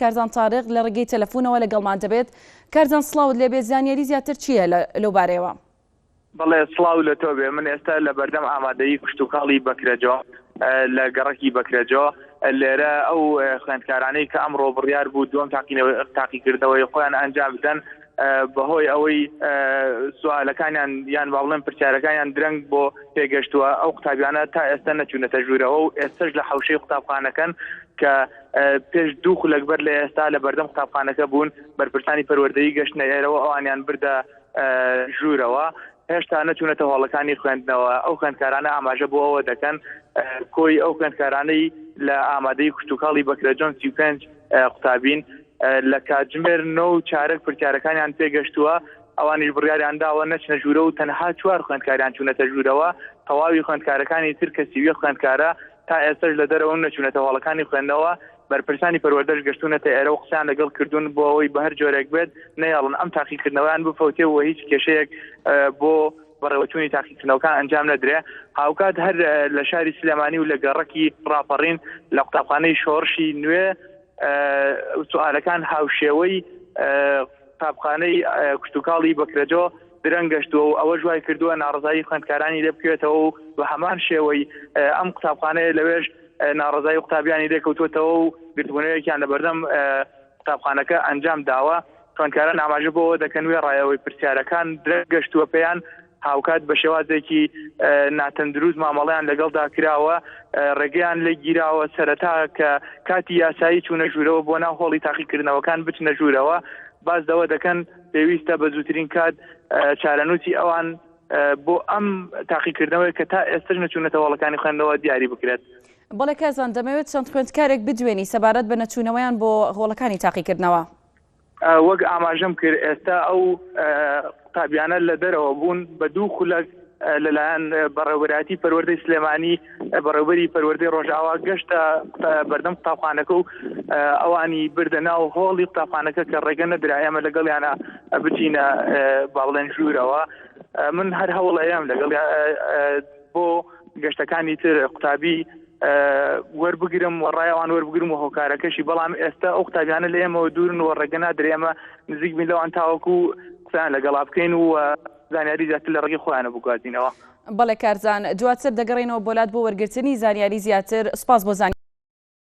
کارزان تاریق لە ڕێگەی تەلەفۆنەوە لەگەڵمان دەبێت. کارزان سڵاوت لێبێت، زانیاری زیاتر چییە لەو بارەیەوە؟ بەڵێ سڵاو لە تۆ بێ. من ئێستا لە بەردەم ئامادەیی کشتتوکاڵی بەکرەجۆ لە گەڕەکی بەکرەجۆ لێرە ئەو خوێندکارانەی کە ئەمڕۆ بڕیار بوو دووەم تاقیکردنەوەی خۆیان ئەنجام بدەن بەهۆی ئەوەی سوالەکانیان یان با بڵێن پرسیارەکانیان درەنگ بۆ پێگەشتووە ئەو قوتابیانە تا ئێستا نەچوونەتە ژوورەوە و ئێستش لە حەوشەی قوتابخانەکەن کە پێش دوو خولەکبەر لە ئێستا لە بەردەم قوتابخانەکە بوون بەرپرسانی پەروەردەیی گەشتنە ئێرەوە ئەوانیان بردە ژوورەوە هێشتا نەچوونەتە هۆڵەکانی خوێندنەوە. ئەو خوێندکارانە ئاماژە بۆ ئەوە دەکەن کۆی ئەو خوێندکارانەی لە ئامادەی کشتتوکاڵی بەکرەجۆن 35 قوتابین لە کاتژمێر 9:04 پرسیارەکانیان پێگەشتووە ئەوانیش بڕیاریان داوە نەچنە ژوورە و تەنها 4 خوێندکاریان چوونەتە ژوورەوە. تەواوی خوێندکارەکانی تر کە 30 خوێندکارە تا ئێستش لە دەرەوە نەچوونەتە هۆڵەکانی خوێندنەوە. بەرپرسانی پەروەردەش گەشتونەتە ئێرە و قسەیان لەگەڵ کردوون بۆ ئەوەی بە هەر جۆرێک بێت نەیاڵن ئەم تاقیکردنەوەیان بفەوتێەوە هیچ کێشەیەک بۆ بەڕێوەچوونی تاقیکردنەوەکان ئەنجام نەدرێ. هاوکات هەر لە شاری سلێمانی و لە گەڕەکی ڕاپەڕین لە قوتابخانەی شۆڕشی نوێ سوالەکان هاوشێوەی قوتابخانەی کشتتوکاڵی بەکرەجۆ درەنگەشتووە و ئەوە ژوای کردووە ناڕزایی خوێندکارانی لێ بکوێتەوە و بە هەمان شێوەی ئەم قوتابخانەیە لەوێژ ناڕزایی قوتابیانی لێکەوتوێتەوە و گرتبوونەوەیەکیان لە بەردەم قوتابخانەکە ئەنجام داوە. خوێندکاران ئاماژە بۆەوە دەکەن وێ ڕایەوەی پرسیارەکان درەنگەشتووە پێیان هاوکات بە شێوازێکی ناتەندروست مامەڵەیان لەگەڵدا کراوە ڕێگەیان لێ گیراوە سەرەتا کە کاتی یاسایی چوونە ژوورەوە بۆ ناو هۆڵی تاقیکردنەوەکان بچنە ژوورەوە. باز دەوە دەکەن پێویستە بە زووترین کات چارەنووسی ئەوان بۆ ئەم تاقیکردنەوەی کە تا ئێستش نەچوونەتە هۆڵەکانی خوێندنەوە دیاری بکرێت. بەڵێ کارزان دەمەوێت چەند خوێندکارێک بدوێنی سەبارەت بە نەچوونەوەیان بۆ هۆڵەکانی تاقیکردنەوە؟ وەک ئاماژەم کرد ئێستا ئەو قوتابیانە لە دەرەوە بوون بە دوو خولەک لەلایەن بەڕێوەبەری پەروەردەی سلێمانی بەڕێوەبەری پەروەردەی ڕۆژئاوا گەشتە بەردەم قوتابخانەکە و ئەوانی بردە ناو هۆڵی قوتابخانەکە کە ڕێگە نەدرا ئێمە لەگەڵیانە بچینە با بڵێن ژوورەوە. من هەر هەوڵەیەم لەگەڵ بۆ گەشتەکانی تر قوتابی وەربگرم و ڕایەوان وەربگرم و هۆکارەکەشی بەڵام ئێستا ئەو قوتابیانە لە ئێمەوە دوورن و ڕێگە نادرێ ئێمە نزیک بین لەوان تاوەکو قسەیان لەگەڵا بکەین و زانیاری زیاتر لە ڕێگەی خۆیانە بگوازینەوە. بەڵێ کارزان دواتر دەگەڕێنەوە بۆلات بۆ وەرگرتنی زانیاری زیاتر. سپاس بۆ زانیاری.